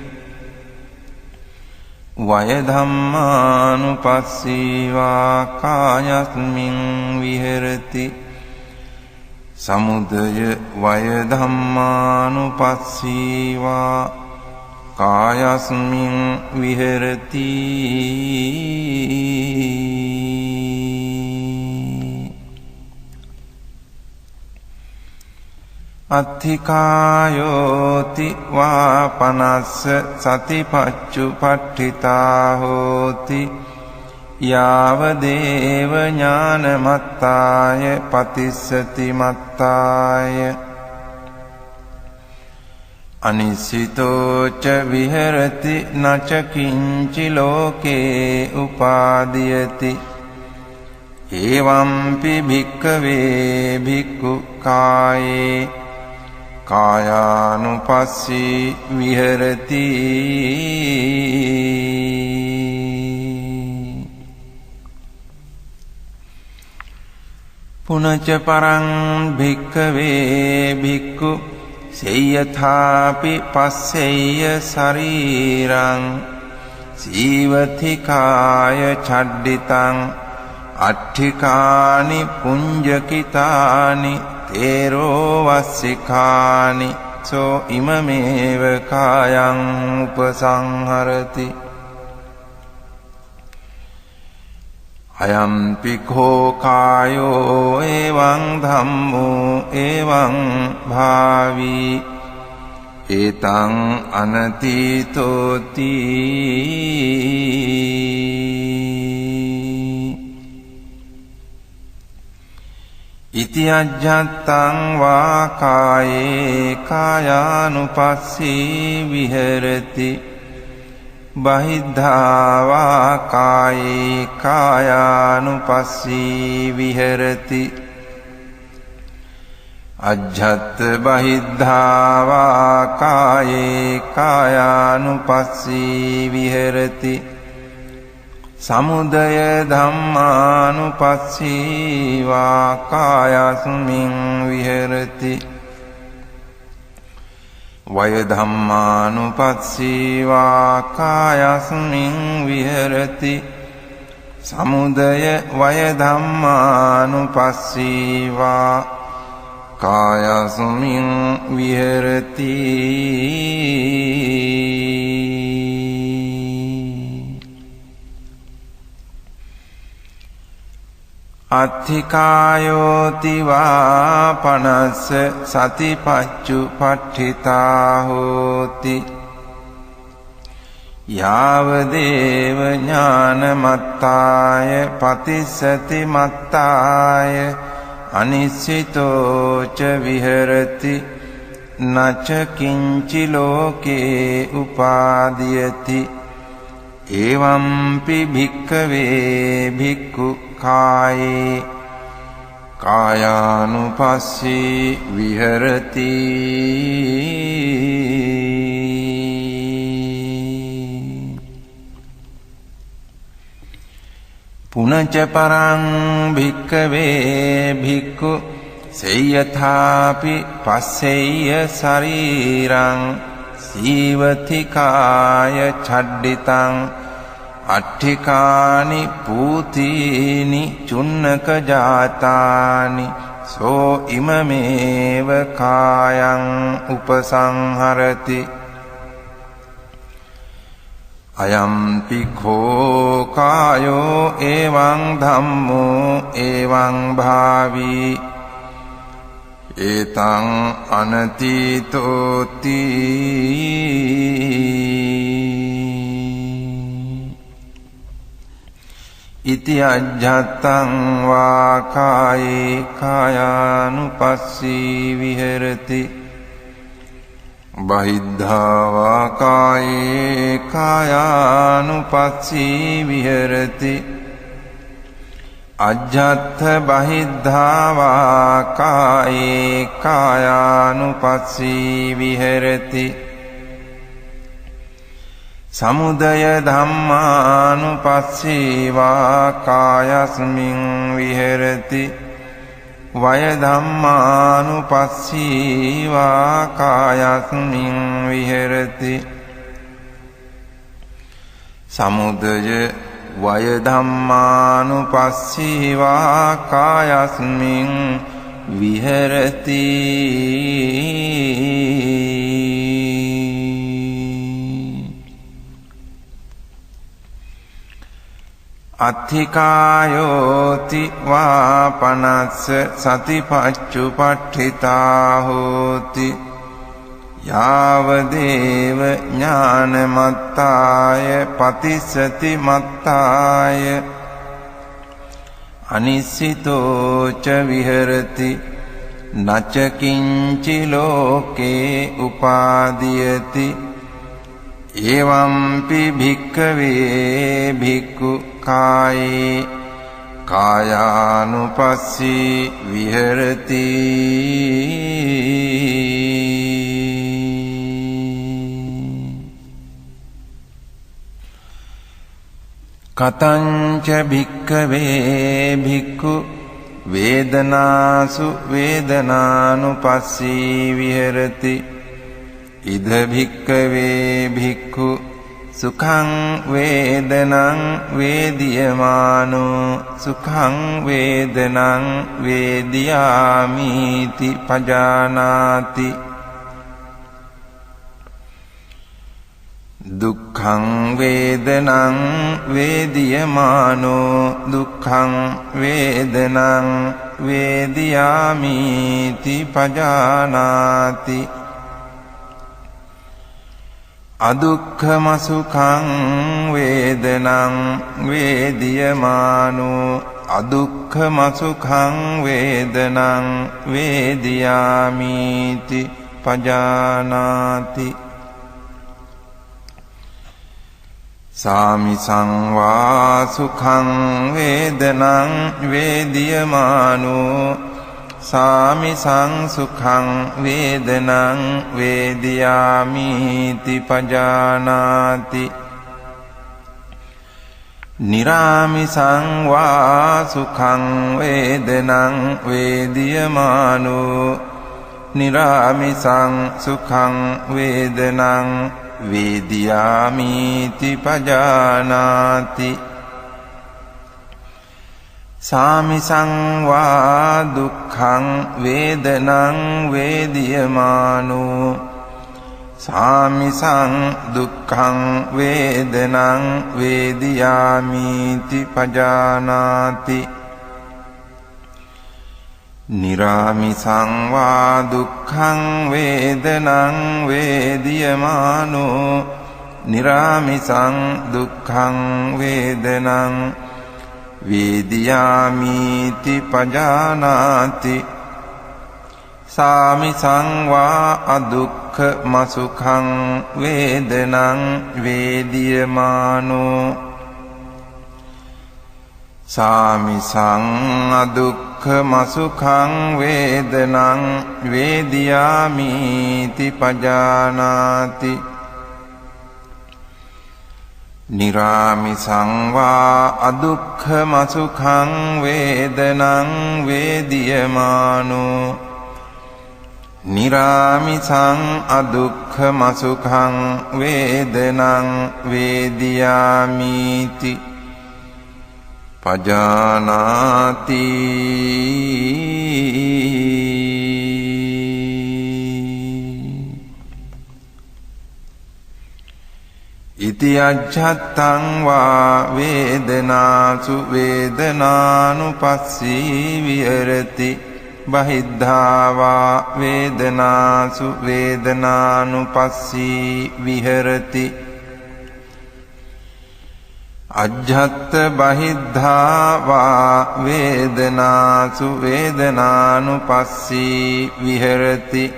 වය ධම්මානුපස්සී වා කායස්මින් විහෙරති සමුදය වය ධම්මානුපස්සී වා කායස්මින් විහෙරති අත්ථිකායෝති වා පනස්ස සතිපච්චුපට්ඨිතා හෝති යාවදේව ඥානමත්තාය පතිස්සති මත්තාය අනිසිතෝච විහෙරති නච කිංචි ලෝකේ උපාදීයති එවම්පි භික්ඛවේ භික්ඛු කායේ කායානුපස්සී විහෙරති පුනච පරං භික්ඛවේ භික්ඛු සේයථාපි පස්සෙය්‍ය ශරීරං සීවතිකාය ඡඩ්ඩිතං අට්ඨිකානි පුඤ්ජකිතානි තේරෝ වස්සිකානි සෝ ඉමමේව කායං උපසංහරති අයම්පි කෝ කායෝ එවං ධම්මෝ එවං භාවී ඒතං අනතීතෝති ඉති අජ්ජත්තං වා කායේ කායානුපස්සී විහෙරති බහිද්ධා වා කායේ කායානුපස්සී විහෙරති අජ්ජත් බහිද්ධා වා කායේ කායානුපස්සී විහෙරති සමුදය ධම්මානුපස්සී වා කායස්මින් විහෙරති වය ධම්මානුපස්සී වා කායස්මින් විහෙරති සමුදය වය ධම්මානුපස්සී වා කායස්මින් විහෙරති අත්ථිකායෝති වා පනස්ස සතිපච්චුපට්ඨිතා හෝති යාව දේව ඥානමත්තාය පතිස්සති මත්තාය අනිස්සිතෝ ච විහෙරති නච කිංචි ලෝකේ උපාදීයති එවම්පි භික්ඛවේ භික්ඛු කායේ කායානුපස්සී විහෙරති පුනච පරං භික්ඛවේ භික්ඛු සේයථාපි පස්සෙය්‍ය ශරීරං සීවති කාය ඡඩ්ඩිතං අට්ඨිකානි පූතීනි චුන්නක ජාතානි සෝ ඉමමේව කායං උපසංහරති අයම්පි කෝ කායෝ එවං ධම්මෝ එවං භාවී ඒතං අනතීතෝති ඉති අජ්ජත්තං වා කායේ කායානුපස්සී විහෙරති බහිද්ධා වා කායේ කායානුපස්සී විහෙරති අජ්ජත්ථ බහිද්ධා වා කායේ කායානුපස්සී විහෙරති සමුදය ධම්මානුපස්සී වා කායස්මින් විහෙරති වය ධම්මානුපස්සී වා කායස්මින් විහෙරති සමුදය වය ධම්මානුපස්සී වා කායස්මින් විහෙරති අත්ථිකායෝති වා පනස්ස සතිපච්චුපට්ඨිතා හෝති යාව දේව ඥානමත්තාය පතිස්සති මත්තාය අනිස්සිතෝ ච විහෙරති නච කිංචි ලෝකේ උපාදීයති එවම්පි භික්ඛවේ භික්ඛු කායේ කායානුපස්සී විහෙරති කතංච භික්ඛවේ භික්ඛු වේදනාසු වේදනානුපස්සී විහෙරති ඉද භික්ඛවේ භික්ඛු සුඛං වේදනං වේදියමානෝ සුඛං වේදනං වේදියාමිති පජානාති දුක්ඛං වේදනං වේදියමානෝ දුක්ඛං වේදනං වේදියාමිති පජානාති අදුක්ඛම සුඛං වේදනං වේදියමානෝ අදුක්ඛම සුඛං වේදනං වේදියාමිති පජානාති සාමිසං වා සුඛං වේදනං වේදියමානෝ සාමිසං සුඛං වේදනං වේදියාමිති පජානාති නිරාමිසං වා සුඛං වේදනං වේදියමානෝ නිරාමිසං සුඛං වේදනං වේදියාමිති පජානාති සාමිසං වා දුක්ඛං වේදනං වේදියමානෝ සාමිසං දුක්ඛං වේදනං වේදියාමිති පජානාති නිරාමිසං වා දුක්ඛං වේදනං වේදියමානෝ නිරාමිසං දුක්ඛං වේදනං වේදියාමිති පජානාති සාමිසං වා අදුක්ඛම සුඛං වේදනං වේදියමානෝ සාමිසං අදුක්ඛම සුඛං වේදනං වේදියාමිති පජානාති නිරාමිසං වා අදුක්ඛම සුඛං වේදනං වේදියමානෝ නිරාමිසං අදුක්ඛම සුඛං වේදනං වේදියාමිති පජානාති ඉති අජ්ජත්තං වා වේදනාසු වේදනානුපස්සී විහෙරති බහිද්ධා වා වේදනාසු වේදනානුපස්සී විහෙරති අජ්ජත්ත බහිද්ධා වා වේදනාසු වේදනානුපස්සී විහෙරති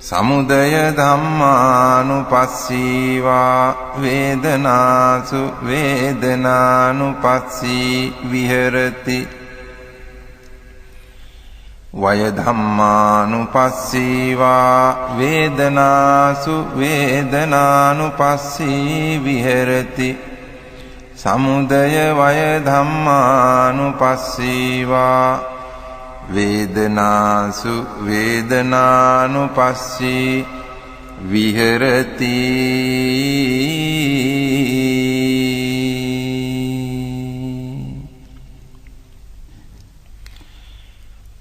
සමුදය ධම්මානුපස්සී වා වේදනාසු වේදනානුපස්සී විහෙරති වය ධම්මානුපස්සී වා වේදනාසු වේදනානුපස්සී විහෙරති සමුදය වය ධම්මානුපස්සී වා වේදනාසු වේදනානුපස්සී විහෙරති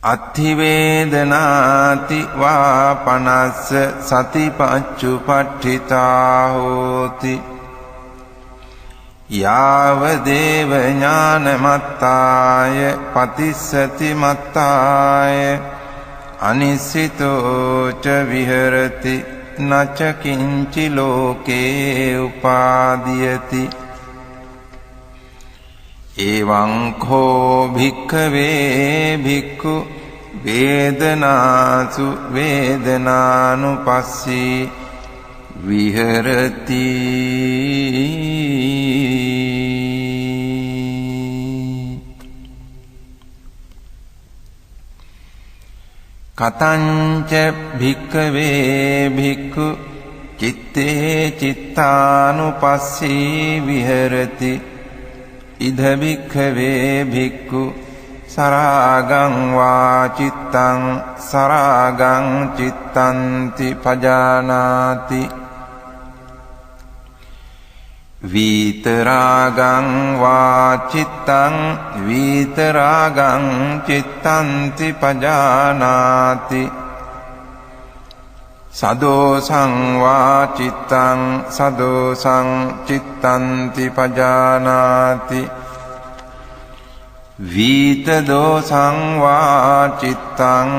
අත්ථි වේදනාති වා පනස්ස සතිපච්චුපට්ඨිතා හෝති යාව දේව ඥානමත්තාය පතිස්සති මත්තාය අනිස්සිතෝ ච විහෙරති නච කිංචි ලෝකේ උපාදීයති එවං කෝ භික්ඛවේ භික්ඛු වේදනාසු වේදනානුපස්සී විහෙරති කතංච භික්ඛවේ භික්ඛු චිත්තේ චිත්තානුපස්සී විහෙරති ඉද භික්ඛවේ භික්ඛු සරාගං වා චිත්තං සරාගං චිත්තන්ති පජානාති විතරාගං වා චිත්තං විතරාගං චිත්තන්ති පජානාති සදෝසං වා චිත්තං සදෝසං චිත්තන්ති පජානාති විත දෝසං වා චිත්තං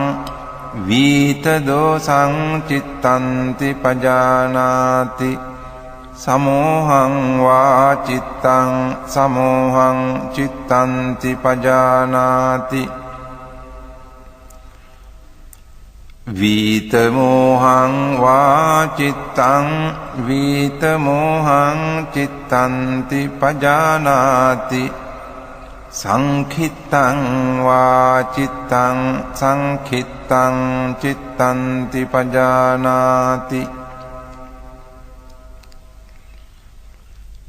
වීත දෝසං චිත්තන්ති පජානාති සමෝහං වා චිත්තං සමෝහං චිත්තන්ති පජානාති වීත මෝහං වා චිත්තං වීත මෝහං චිත්තන්ති පජානාති සංඛිත්තං වා චිත්තං සංඛිත්තං චිත්තන්ති පජානාති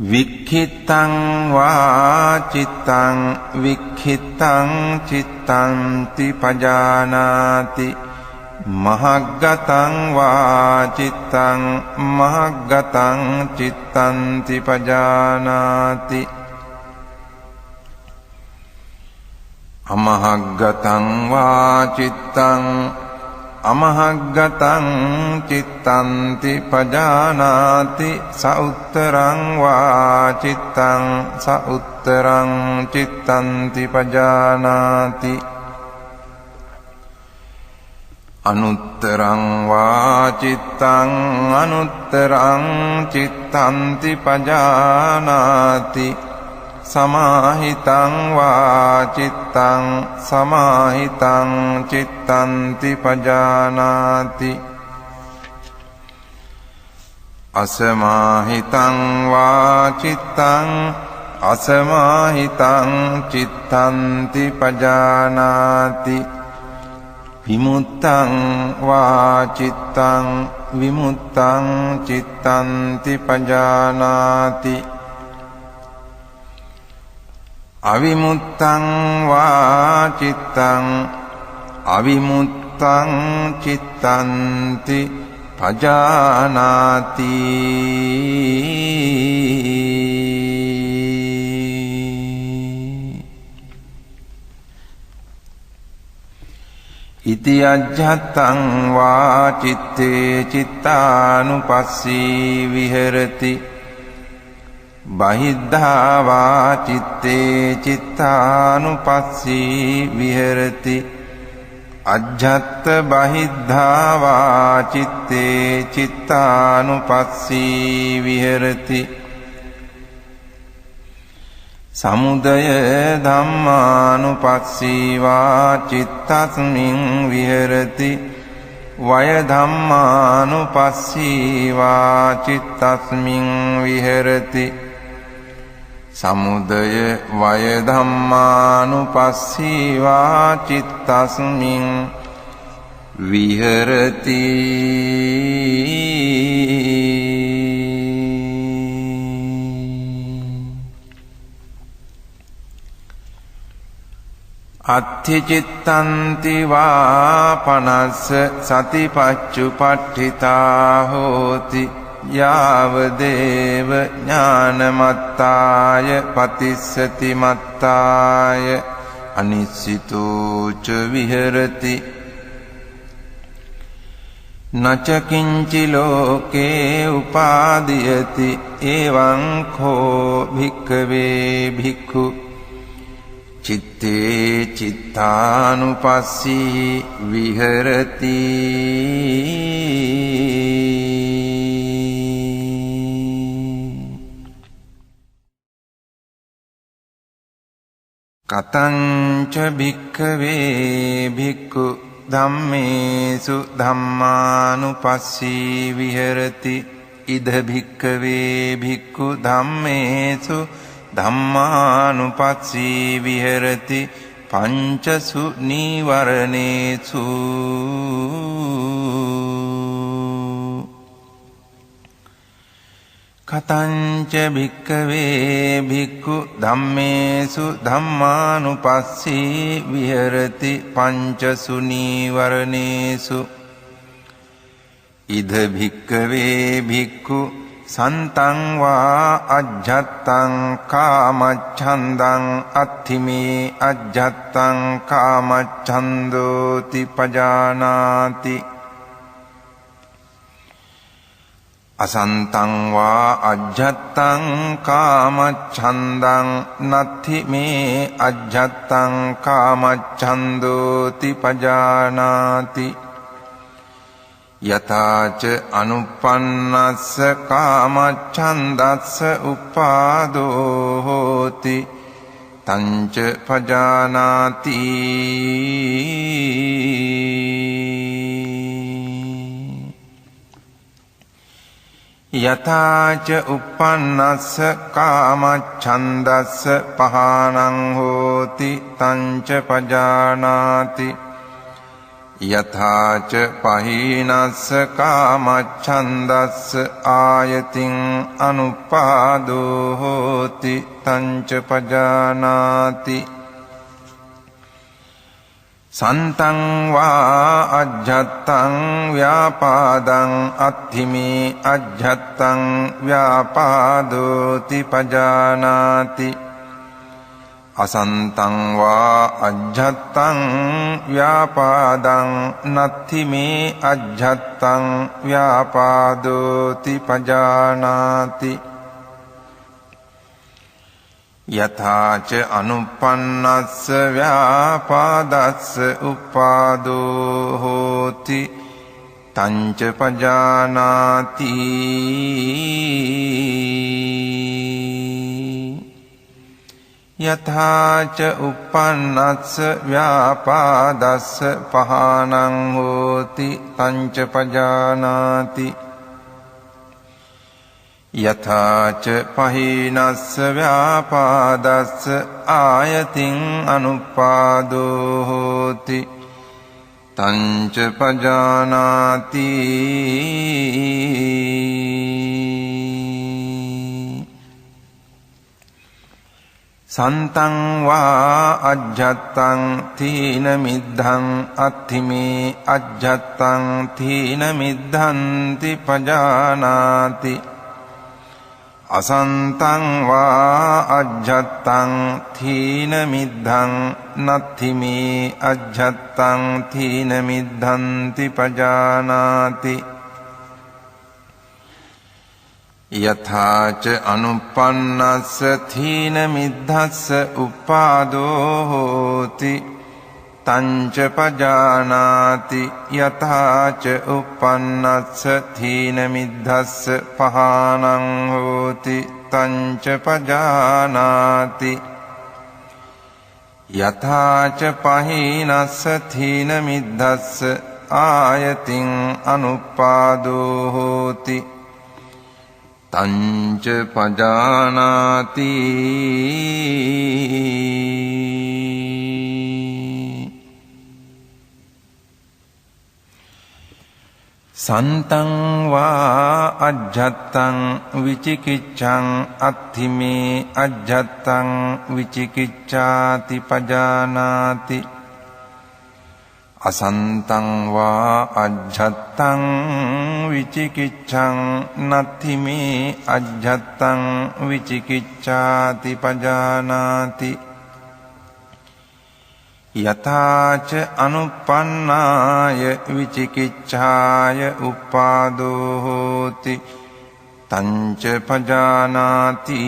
වික්ඛිත්තං වා චිත්තං වික්ඛිත්තං චිත්තන්ති පජානාති මහග්ගතං වා චිත්තං මහග්ගතං චිත්තන්ති පජානාති අමහග්ගතං වා චිත්තං අමහග්ගතං චිත්තන්ති පජානාති සඋත්තරං වා චිත්තං සඋත්තරං චිත්තන්ති පජානාති අනුත්තරං වා චිත්තං අනුත්තරං චිත්තන්ති පජානාති සමාහිතං වා චිත්තං සමාහිතං චිත්තන්ති පජානාති අසමාහිතං වා චිත්තං අසමාහිතං චිත්තන්ති පජානාති විමුත්තං වා චිත්තං විමුත්තං චිත්තන්ති පජානාති අවිමුත්තං වා චිත්තං අවිමුත්තං චිත්තන්ති පජානාති ඉති අජ්ජත්තං වා චිත්තේ චිත්තානුපස්සී විහෙරති බහිද්ධා වා චිත්තේ චිත්තානුපස්සී විහෙරති අජ්ජත්ත බහිද්ධා වා චිත්තේ චිත්තානුපස්සී විහෙරති සමුදය ධම්මානුපස්සී වා චිත්තස්මින් විහෙරති වය ධම්මානුපස්සී වා චිත්තස්මින් විහෙරති සමුදය වය ධම්මානුපස්සී වා චිත්තස්මින් විහෙරති අත්ථි චිත්තන්ති වා පනස්ස සතිපච්චුපට්ඨිතා හෝති යාව දේව ඥානමත්තාය පතිස්සති මත්තාය අනිස්සිතෝ ච විහෙරති නච කිංචි ලෝකේ උපාදීයති එවං කෝ භික්ඛවේ භික්ඛු චිත්තේ චිත්තානුපස්සී විහෙරති කතංච භික්ඛවේ භික්ඛු ධම්මේසු ධම්මානුපස්සී විහෙරති ඉද භික්ඛවේ භික්ඛු ධම්මේසු ධම්මානුපස්සී විහෙරති පංචසු නීවරණේසු කතංච භික්ඛවේ භික්ඛු ධම්මේසු ධම්මානුපස්සී විහෙරති පංචසු නීවරණේසු ඉද භික්ඛවේ භික්ඛු සන්තං වා අජ්ජත්තං කාමච්ඡන්දං අත්ථිමේ අජ්ජත්තං කාමච්ඡන්දෝති පජානාති අසන්තං වා අජ්ජත්තං කාමච්ඡන්දං නත්ථිමේ අජ්ජත්තං කාමච්ඡන්දෝති පජානාති යථාච අනුප්පන්නස්ස කාමච්ඡන්දස්ස උපාදෝ හෝති තංච පජානාති යථාච uppannස්ස කාමච්ඡන්දස්ස පහානං හෝති තංච පජානාති යථාච පහීනස්ස කාමච්ඡන්දස්ස ආයතින් අනුපාදෝ හෝති තංච පජානාති සන්තං වා අජ්ජත්තං ව්‍යාපාදං අත්ථිමේ අජ්ජත්තං ව්‍යාපාදෝති පජානාති අසන්තං වා අජ්ජත්තං ව්‍යාපාදං නත්ථිමේ අජ්ජත්තං ව්‍යාපාදෝති පජානාති යථාච අනුප්පන්නස්ස ව්‍යාපාදස්ස උපාදෝ හෝති තංච පජානාති යථාච uppannස්ස ව්‍යාපාදස්ස පහානං හෝති තංච පජානාති යථාච පහීනස්ස ව්‍යාපාදස්ස ආයතින් අනුපාදෝ හෝති තංච පජානාති සන්තං වා අජ්ජත්තං තීන මිද්ධං අත්ථිමේ අජ්ජත්තං තීන මිද්ධන්ති පජානාති අසන්තං වා අජ්ජත්තං තීන මිද්ධං නත්ථිමේ අජ්ජත්තං තීන මිද්ධන්ති පජානාති යථාච අනුප්පන්නස්ස තීන මිද්ධස්ස උපාදෝ හෝති තංච පජානාති යථාච uppannස්ස තීන මිද්ධස්ස පහානං හෝති තංච පජානාති යථාච පහීනස්ස තීන මිද්ධස්ස ආයතින් අනුපාදෝ හෝති තංච පජානාති සන්තං වා අජ්ජත්තං විචිකිච්ඡං අත්ථිමේ අජ්ජත්තං විචිකිච්ඡාති පජානාති අසන්තං වා අජ්ජත්තං විචිකිච්ඡං නත්ථිමේ අජ්ජත්තං විචිකිච්ඡාති පජානාති යථාච අනුප්පන්නාය විචිකිච්ඡාය උපාදෝ හෝති තංච පජානාති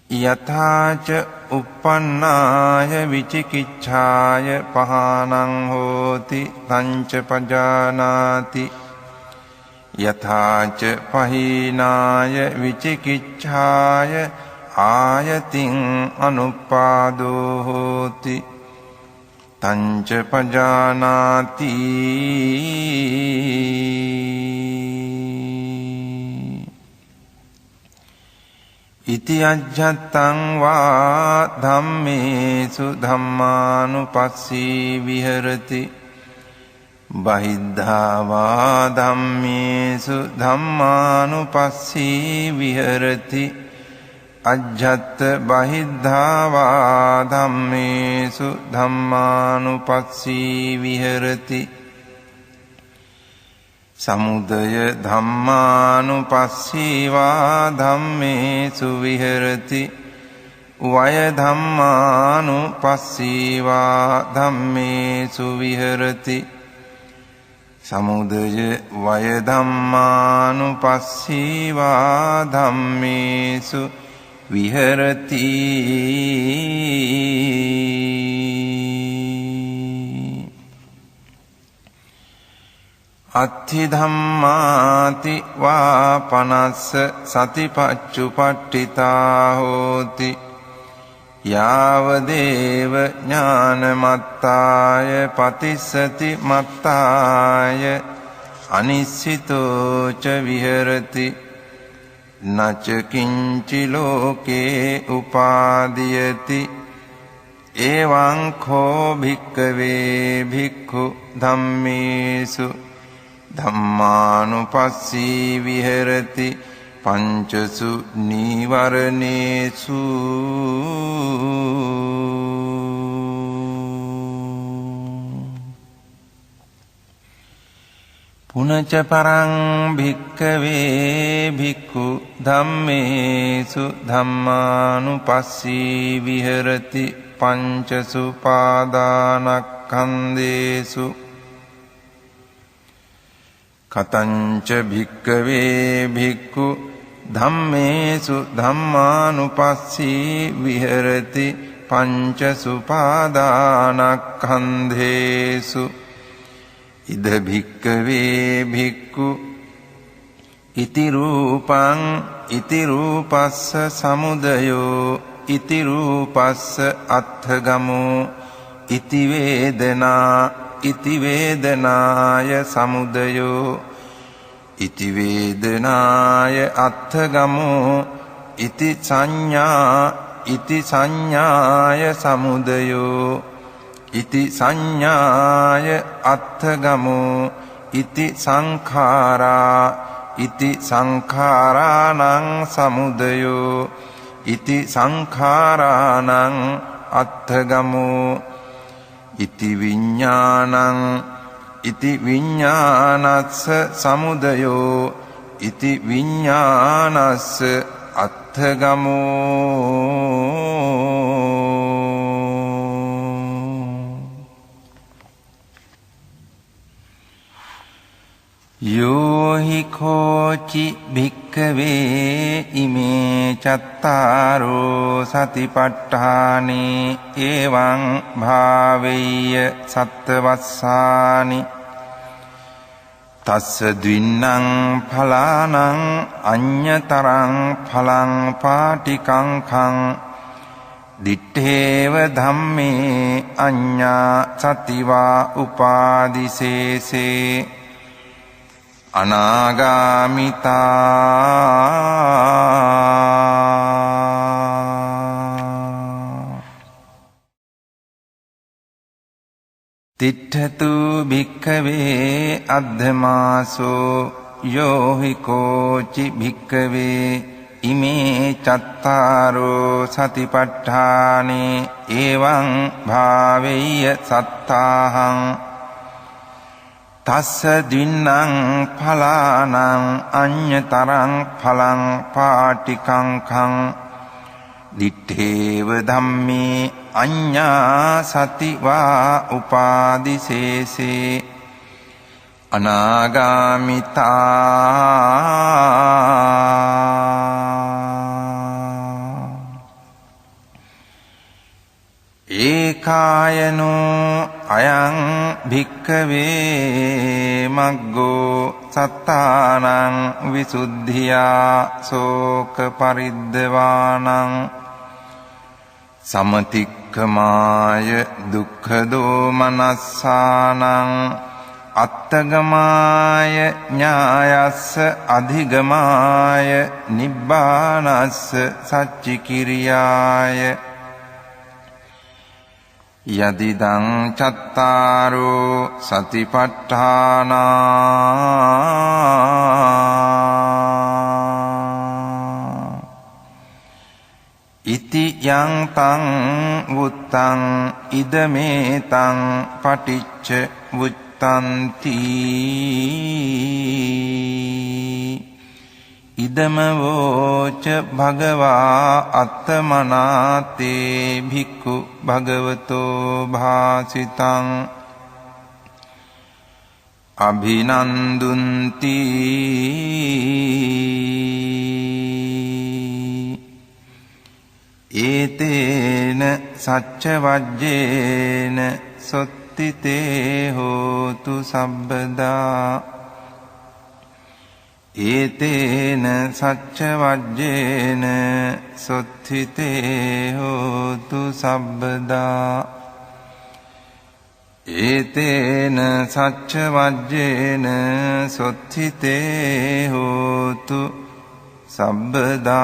යථාච uppannāය විචිකිච්ඡාය පහානං හෝති තංච පජානාති යථාච පහීනාය විචිකිච්ඡාය ආයතින් අනුපාදෝ හෝති තංච පජානාති ඉති අජ්ජත්තං වා ධම්මේසු ධම්මානුපස්සී විහෙරති බහිද්ධා වා ධම්මේසු ධම්මානුපස්සී විහෙරති අජ්ජත් බහිද්ධා වා ධම්මේසු ධම්මානුපස්සී විහෙරති සමුදය ධම්මානුපස්සී වා ධම්මේසු විහෙරති වය ධම්මානුපස්සී වා ධම්මේසු විහෙරති සමුදය වය ධම්මානුපස්සී වා ධම්මේසු විහෙරති අත්ථි ධම්මාති වා පනස්ස සතිපච්චුපට්ඨිතා හෝති යාව දේව ඥානමත්තාය පතිස්සති මත්තාය අනිස්සිතෝ ච විහෙරති නච කිංචි ලෝකේ උපාදීයති එවං කෝ භික්ඛවේ භික්ඛු ධම්මේසු ධම්මානුපස්සී විහෙරති පංචසු නීවරණේසු පුනච පරං භික්ඛවේ භික්ඛු ධම්මේසු ධම්මානුපස්සී විහෙරති පංචසු පාදානක්ඛන්දේසු කතංච භික්ඛවේ භික්ඛු ධම්මේසු ධම්මානුපස්සී විහෙරති පංචසු පාදානක්ඛන්දේසු ඉද භික්ඛවේ භික්ඛු ඉති රූපං ඉති රූපස්ස සමුදයෝ ඉති රූපස්ස අත්ථගමෝ ඉති වේදනා ඉති වේදනාය සමුදයෝ ඉති වේදනාය අත්ථගමෝ ඉති සංඥා ඉති සංඥාය සමුදයෝ ඉති සංඥාය අත්ථගමෝ ඉති සංඛාරා ඉති සංඛාරාණං සමුදයෝ ඉති සංඛාරාණං අත්ථගමෝ ඉති විඤ්ඤාණං ඉති විඤ්ඤාණස්ස සමුදයෝ ඉති විඤ්ඤාණස්ස අත්ථගමෝ යෝහි කෝචි භික්ඛවේ ඉමේ චත්තාරෝ සතිපට්ඨානේ එවං භාවෙය්‍ය සත්තවස්සානි තස්ස ද්වින්නං ඵලානං අඤ්ඤතරං ඵලං පාටිකංඛං දිත්තේව ධම්මේ අඤ්ඤා සතිවා උපාදිසේසේ අනාගාමිතා තිට්ඨතු භික්ඛවේ අද්ධමාසෝ යෝහි කෝචි භික්ඛවේ ඉමේ චත්තාරෝ සතිපට්ඨානේ එවං භාවෙය්‍ය සත්තාහං තස්ස දින්නං ඵලානං අඤ්ඤතරං ඵලං පාටිකංඛං දිත්තේව ධම්මේ අඤ්ඤා සතිවා උපාදිසේසේ අනාගාමිතා ඒකායනෝ අයං භික්ඛවේ මග්ගෝ සත්තානං විසුද්ධියා සෝක පරිද්දවානං සමතික්ඛමාය දුක්ඛ දෝමනස්සානං අත්තගමාය ඥායස්ස අධිගමාය නිබ්බානස්ස සච්චිකිරියාය යදිදං චත්තාරෝ සතිපට්ඨානා ඉති යං තං වුත්තං ඉදමේතං පටිච්ච වුත්තන්ති ඉදම වෝච භගවා අත්තමනාතේ භික්ඛු භගවතෝ භාසිතං අභිනන්දුන්ති ඒතේන සච්ච වජ්ජේන සොත්තිතේ හෝතු සබ්බදා ඒතේන සච්ච වජ්ජේන සොත්ථිතේ හෝතු සබ්බදා ඒතේන සච්ච වජ්ජේන සොත්ථිතේ හෝතු සබ්බදා